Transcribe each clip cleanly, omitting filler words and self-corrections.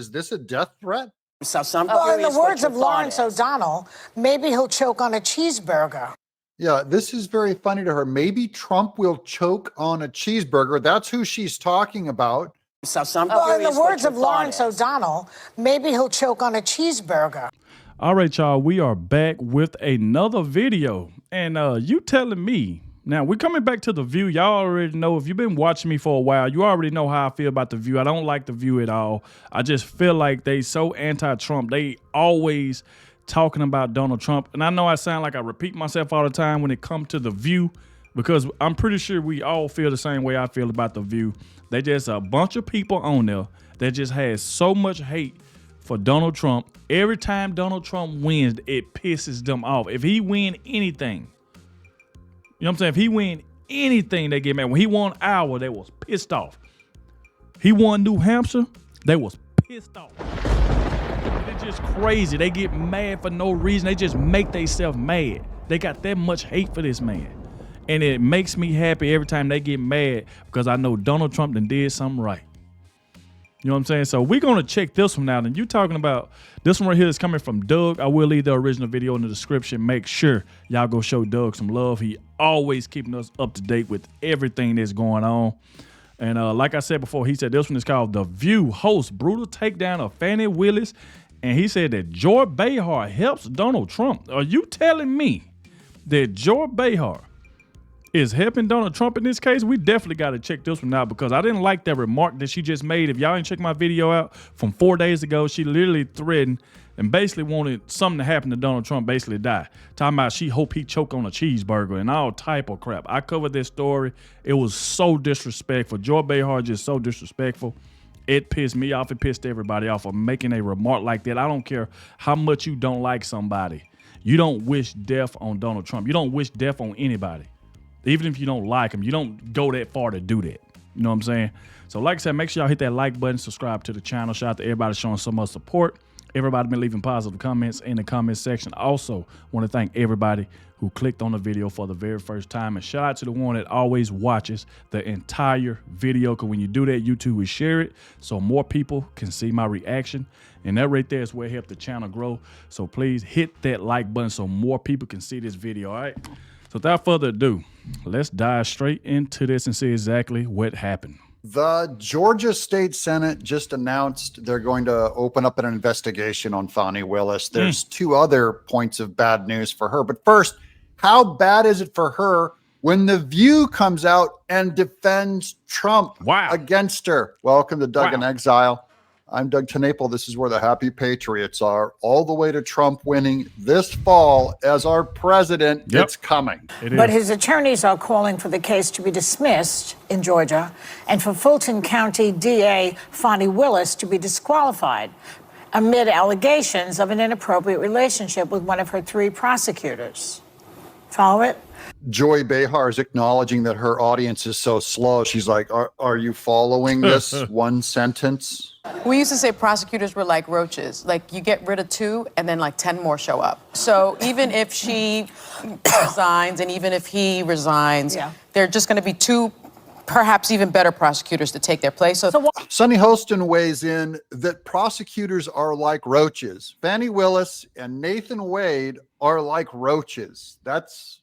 Is this a death threat? Well, in the words of Lawrence O'Donnell, maybe he'll choke on a cheeseburger. Yeah, this is very funny to her. Maybe Trump will choke on a cheeseburger. That's who she's talking about. Well, in the words of Lawrence O'Donnell, maybe he'll choke on a cheeseburger. All right, y'all, we are back with another video. And you telling me, now we're coming back to The View. Y'all already know, if you've been watching me for a while, you already know how I feel about The View. I don't like The View at all. I just feel like they so anti-Trump. They always talking about Donald Trump. And I know I sound like I repeat myself all the time when it comes to The View, because I'm pretty sure we all feel the same way I feel about The View. They just a bunch of people on there that just has so much hate for Donald Trump. Every time Donald Trump wins, it pisses them off. If he win anything, you know what I'm saying? If he win anything, they get mad. When he won Iowa, they was pissed off. He won New Hampshire, they was pissed off. It's just crazy. They get mad for no reason. They just make themselves mad. They got that much hate for this man. And it makes me happy every time they get mad, because I know Donald Trump done did something right. You know what I'm saying? So we're going to check this one out. And you talking about this one right here is coming from Doug. I will leave the original video in the description. Make sure y'all go show Doug some love. He always keeping us up to date with everything that's going on. And like I said before, he said this one is called The View hosts brutal takedown of Fani Willis. And he said that Joy Behar helps Donald Trump. Are you telling me that Joy Behar is helping Donald Trump in this case? We definitely got to check this one out, because I didn't like that remark that she just made. If y'all ain't check my video out from 4 days ago, she literally threatened and basically wanted something to happen to Donald Trump, basically die. Talking about she hope he choke on a cheeseburger and all type of crap. I covered this story. It was so disrespectful. Joy Behar just so disrespectful. It pissed me off. It pissed everybody off for making a remark like that. I don't care how much you don't like somebody. You don't wish death on Donald Trump. You don't wish death on anybody. Even if you don't like him, you don't go that far to do that. You know what I'm saying? So like I said, make sure y'all hit that like button, subscribe to the channel. Shout out to everybody showing so much support. Everybody been leaving positive comments in the comment section. Also, want to thank everybody who clicked on the video for the very first time. And shout out to the one that always watches the entire video, because when you do that, YouTube will share it so more people can see my reaction. And that right there is where it helps the channel grow. So please hit that like button so more people can see this video, all right? So without further ado, let's dive straight into this and see exactly what happened. The Georgia State Senate just announced they're going to open up an investigation on Fani Willis. There's two other points of bad news for her. But first, how bad is it for her when The View comes out and defends Trump against her? Welcome to Doug in Exile. I'm Doug TenNapel. This is where the happy patriots are, all the way to Trump winning this fall as our president. It's coming. But his attorneys are calling for the case to be dismissed in Georgia and for Fulton County DA Fani Willis to be disqualified amid allegations of an inappropriate relationship with one of her 3 prosecutors. Follow it? Joy Behar is acknowledging that her audience is so slow. She's like, are you following this one sentence? We used to say prosecutors were like roaches. Like, you get rid of 2 and then like 10 more show up. So even if she resigns and even if he resigns, there are just going to be 2 perhaps even better prosecutors to take their place. So Sonny Hostin weighs in that prosecutors are like roaches. Fani Willis and Nathan Wade are like roaches. That's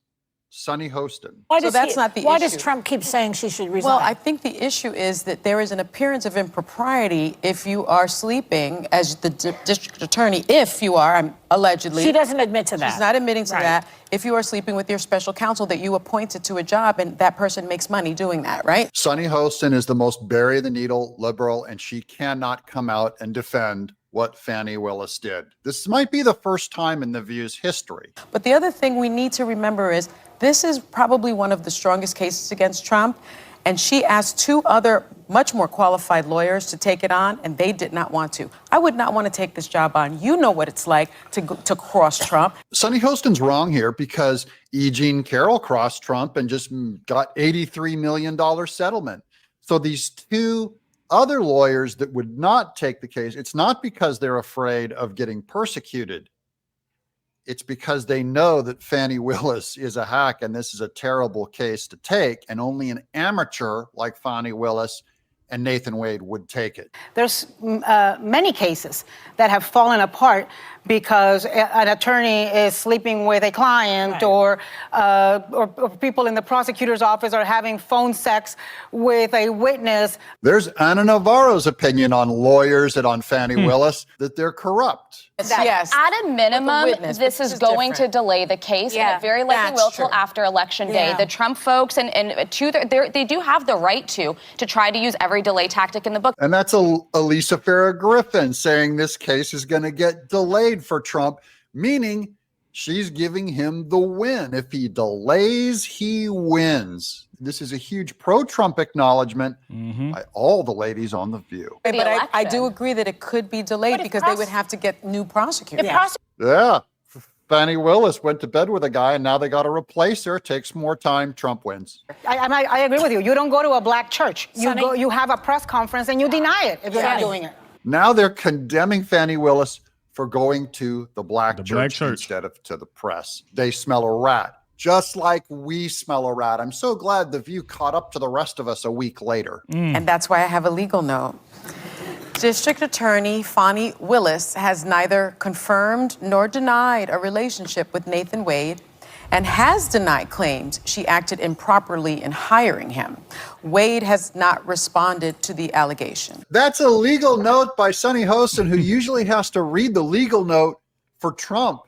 Sonny Hostin. Why does Trump keep saying she should resign? Well, I think the issue is that there is an appearance of impropriety if you are sleeping as the district attorney. If you are, allegedly. She doesn't admit to that. She's not admitting to that. If you are sleeping with your special counsel that you appointed to a job and that person makes money doing that, right? Sonny Hostin is the most bury the needle liberal, and she cannot come out and defend what Fani Willis did. This might be the first time in The View's history. But the other thing we need to remember is this is probably one of the strongest cases against Trump. And she asked 2 other much more qualified lawyers to take it on, and they did not want to. I would not want to take this job on. You know what it's like to cross Trump. Sonny Hostin's wrong here, because E. Jean Carroll crossed Trump and just got $83 million settlement. So these 2 other lawyers that would not take the case, it's not because they're afraid of getting persecuted. It's because they know that Fani Willis is a hack and this is a terrible case to take, and only an amateur like Fani Willis and Nathan Wade would take it. There's many cases that have fallen apart because an attorney is sleeping with a client, or people in the prosecutor's office are having phone sex with a witness. There's Ana Navarro's opinion on lawyers and on Fani Willis, that they're corrupt. Yes. At a minimum, witness, this is going to delay the case, and it very likely will till after Election Day. The Trump folks they do have the right to try to use every delay tactic in the book. And that's Elisa Farrah Griffin saying this case is going to get delayed for Trump, meaning she's giving him the win. If he delays, he wins. This is a huge pro-Trump acknowledgement by all the ladies on The View. But I do agree that it could be delayed because they would have to get new prosecutors. Yeah. Fani Willis went to bed with a guy, and now they got to replace her. Takes more time. Trump wins. I agree with you. You don't go to a black church. You have a press conference and you deny it if you're not doing it. Now they're condemning Fani Willis for going to the black church instead of to the press. They smell a rat, just like we smell a rat. I'm so glad The View caught up to the rest of us a week later. And that's why I have a legal note. District Attorney Fani Willis has neither confirmed nor denied a relationship with Nathan Wade, and has denied claims she acted improperly in hiring him. Wade has not responded to the allegation. That's a legal note by Sunny Hostin, who usually has to read the legal note for Trump.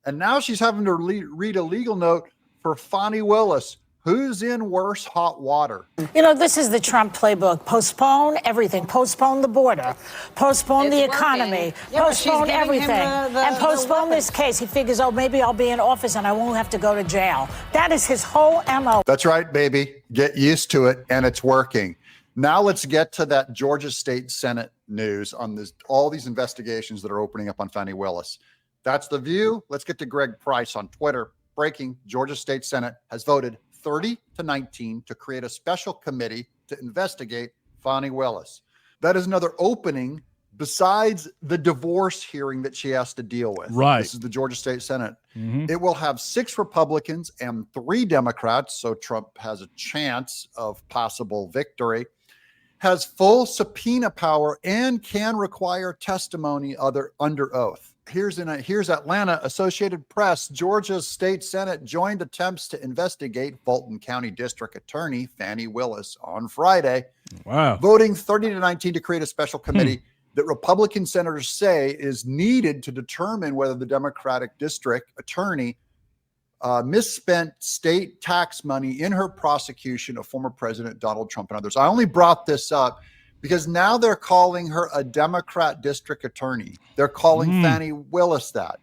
And now she's having to read a legal note for Fani Willis, who's in worse hot water. You know, this is the Trump playbook. Postpone everything. Postpone the border. Postpone the economy. Postpone everything. And postpone this case. He figures, oh, maybe I'll be in office and I won't have to go to jail. That is his whole MO. That's right, baby. Get used to it, and it's working. Now let's get to that Georgia State Senate news on all these investigations that are opening up on Fani Willis. That's The View. Let's get to Greg Price on Twitter. Breaking: Georgia State Senate has voted 30-19 to create a special committee to investigate Fani Willis. That is another opening besides the divorce hearing that she has to deal with. Right. This is the Georgia State Senate. It will have 6 Republicans and 3 Democrats, so Trump has a chance of possible victory. Has full subpoena power and can require testimony under oath. Here's Atlanta. Associated Press. Georgia's state Senate joined attempts to investigate Fulton County District Attorney Fani Willis on Friday. Wow. Voting 30-19 to create a special committee that Republican senators say is needed to determine whether the Democratic district attorney misspent state tax money in her prosecution of former President Donald Trump and others. I only brought this up because now they're calling her a Democrat district attorney. They're calling Fani Willis that.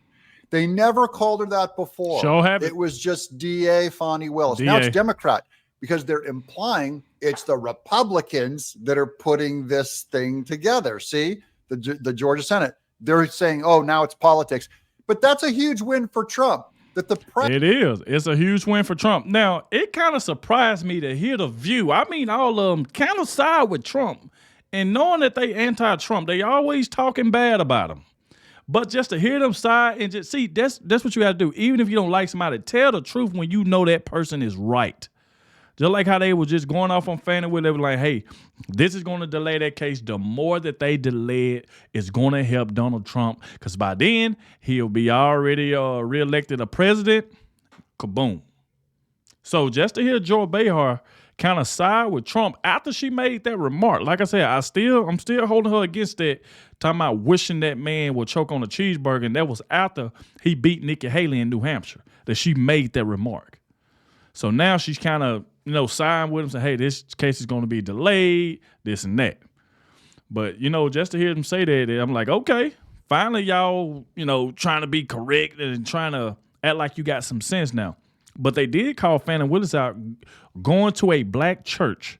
They never called her that before. Sure have it. It was just DA Fani Willis. Now it's Democrat, because they're implying it's the Republicans that are putting this thing together. See, the Georgia Senate, they're saying, oh, now it's politics. But that's a huge win for Trump. It is. It's a huge win for Trump. Now, it kind of surprised me to hear The View. I mean, all of them kind of side with Trump. And knowing that they anti-Trump, they always talking bad about him. But just to hear them side and just see, that's what you got to do. Even if you don't like somebody, tell the truth when you know that person is right. Just like how they were just going off on Fani Willis, they were like, hey, this is going to delay that case. The more that they delay it, it's going to help Donald Trump, because by then he'll be already reelected a president. Kaboom. So just to hear Joy Behar kind of side with Trump after she made that remark, like I said, I'm still holding her against that, talking about wishing that man would choke on a cheeseburger, and that was after he beat Nikki Haley in New Hampshire that she made that remark. So now she's kind of, siding with him, saying, hey, this case is going to be delayed, this and that. But, just to hear them say that, I'm like, okay, finally y'all, trying to be correct and trying to act like you got some sense now. But they did call Fani Willis out going to a black church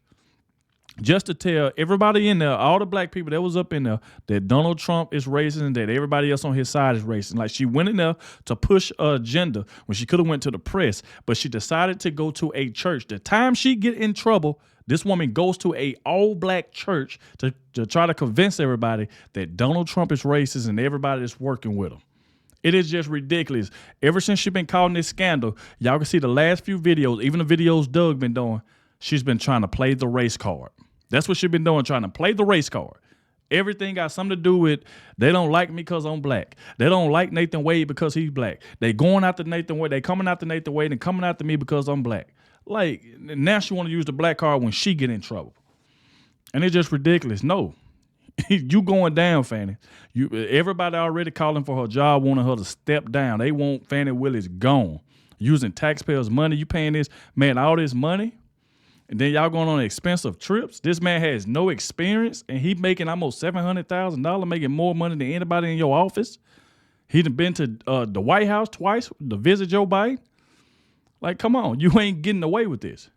just to tell everybody in there, all the black people that was up in there, that Donald Trump is racist and that everybody else on his side is racist. Like, she went in there to push an agenda when she could have went to the press, but she decided to go to a church. The time she get in trouble, this woman goes to a all-black church to try to convince everybody that Donald Trump is racist and everybody that's working with him. It is just ridiculous. Ever since she's been caught in this scandal, y'all can see the last few videos, even the videos Doug been doing, she's been trying to play the race card. That's what she's been doing, trying to play the race card. Everything got something to do with they don't like me because I'm black. They don't like Nathan Wade because he's black. They going after Nathan Wade. They coming after Nathan Wade and coming after me because I'm black. Like, now she want to use the black card when she get in trouble. And it's just ridiculous. No. You going down, Fani. Everybody already calling for her job, wanting her to step down. They want Fani Willis gone. Using taxpayers' money. You paying this man all this money? And then y'all going on expensive trips. This man has no experience, and he making almost $700,000, making more money than anybody in your office. He done been to the White House twice to visit Joe Biden. Like, come on, you ain't getting away with this.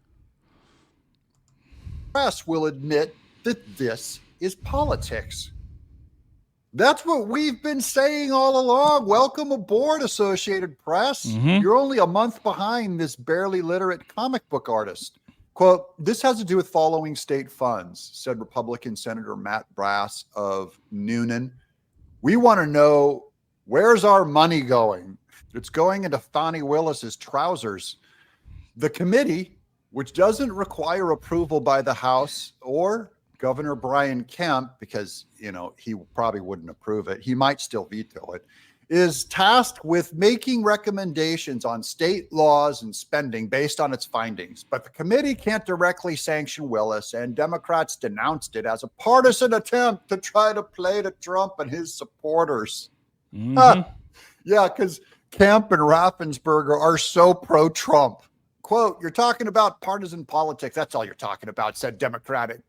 Press will admit that this is politics. That's what we've been saying all along. Welcome aboard, Associated Press. You're only a month behind this barely literate comic book artist. Quote, this has to do with following state funds, said Republican Senator Matt Brass of Noonan. We want to know, where's our money going? It's going into Fani Willis's trousers. The committee, which doesn't require approval by the House or Governor Brian Kemp, because, you know, he probably wouldn't approve it. He might still veto it. Is tasked with making recommendations on state laws and spending based on its findings. But the committee can't directly sanction Willis, and Democrats denounced it as a partisan attempt to try to play to Trump and his supporters. Yeah, because Kemp and Raffensperger are so pro-Trump. Quote, you're talking about partisan politics. That's all you're talking about, said Democratic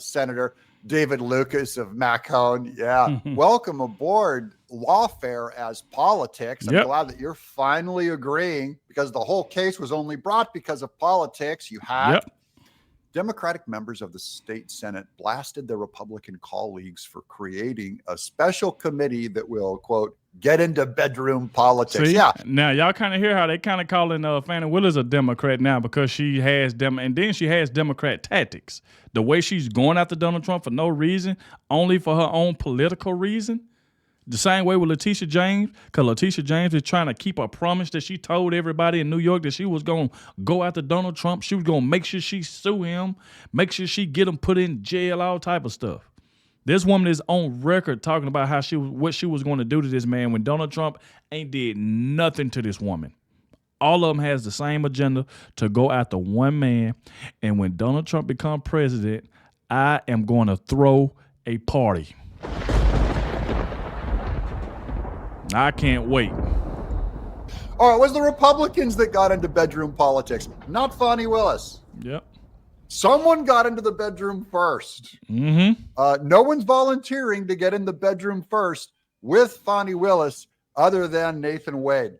Senator David Lucas of Macon. Yeah. Welcome aboard lawfare as politics. I'm glad that you're finally agreeing, because the whole case was only brought because of politics. You had Democratic members of the state Senate blasted their Republican colleagues for creating a special committee that will, quote, get into bedroom politics. See, now y'all kind of hear how they kind of calling Fani Willis a Democrat now, because she has and then she has Democrat tactics. The way she's going after Donald Trump for no reason, only for her own political reason. The same way with Letitia James, because Letitia James is trying to keep a promise that she told everybody in New York that she was going to go after Donald Trump. She was going to make sure she sue him, make sure she get him put in jail, all type of stuff. This woman is on record talking about how what she was going to do to this man when Donald Trump ain't did nothing to this woman. All of them has the same agenda, to go after one man. And when Donald Trump become president, I am going to throw a party. I can't wait. All right, it was the Republicans that got into bedroom politics, not Fani Willis. Yep. Someone got into the bedroom first. No one's volunteering to get in the bedroom first with Fani Willis other than Nathan Wade.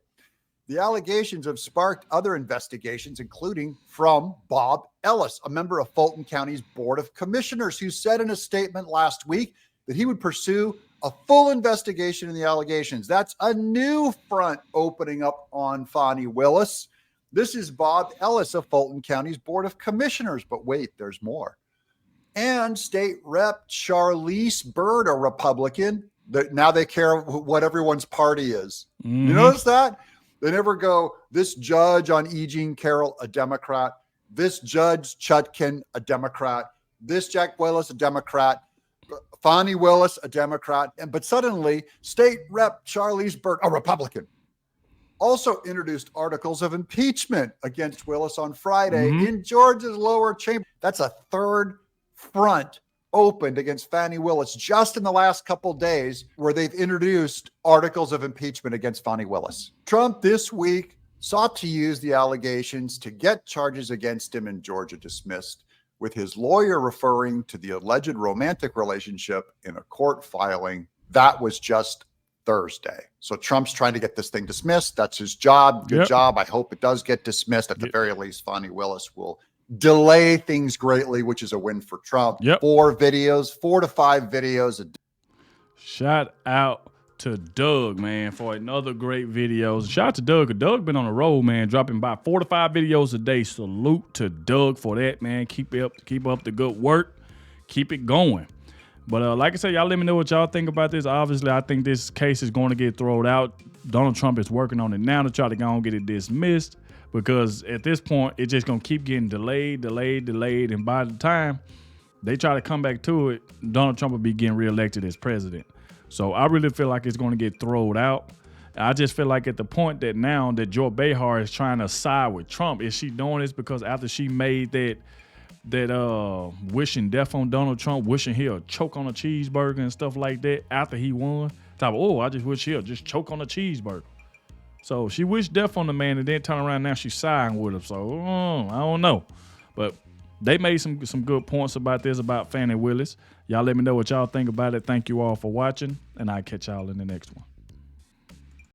The allegations have sparked other investigations, including from Bob Ellis, a member of Fulton County's Board of Commissioners, who said in a statement last week that he would pursue a full investigation in the allegations. That's a new front opening up on Fani Willis. This is Bob Ellis of Fulton County's Board of Commissioners. But wait, there's more. And State Rep Charlize Byrd, a Republican. Now they care what everyone's party is. You notice that? They never go, this judge on E. Jean Carroll, a Democrat. This Judge Chutkin, a Democrat. This Jack Willis, a Democrat. Fani Willis, a Democrat. But suddenly, State Rep Charlize Byrd, a Republican, also introduced articles of impeachment against Willis on Friday in Georgia's lower chamber. That's a third front opened against Fani Willis just in the last couple days, where they've introduced articles of impeachment against Fani Willis. Trump this week sought to use the allegations to get charges against him in Georgia dismissed, with his lawyer referring to the alleged romantic relationship in a court filing. That was just Thursday. So Trump's trying to get this thing dismissed. That's his job. Good job. I hope it does get dismissed. At the very least, Fani Willis will delay things greatly, which is a win for Trump. 4 to 5 videos a day. Shout out to Doug, man, for another great video. Shout out to Doug. Doug been on the road, man, dropping by 4 to 5 videos a day. Salute to Doug for that, man. Keep up the good work. Keep it going. But like I said, y'all let me know what y'all think about this. Obviously, I think this case is going to get thrown out. Donald Trump is working on it now to try to go and get it dismissed, because at this point, it's just going to keep getting delayed. And by the time they try to come back to it, Donald Trump will be getting reelected as president. So I really feel like it's going to get thrown out. I just feel like at the point that now that Joy Behar is trying to side with Trump, is she doing this because after she made that wishing death on Donald Trump, wishing he'll choke on a cheeseburger and stuff like that after he won? Type, I just wish he'll just choke on a cheeseburger. So she wished death on the man and then turn around, now she's siding with him. So I don't know. But they made some good points about this, about Fani Willis. Y'all let me know what y'all think about it. Thank you all for watching, and I'll catch y'all in the next one.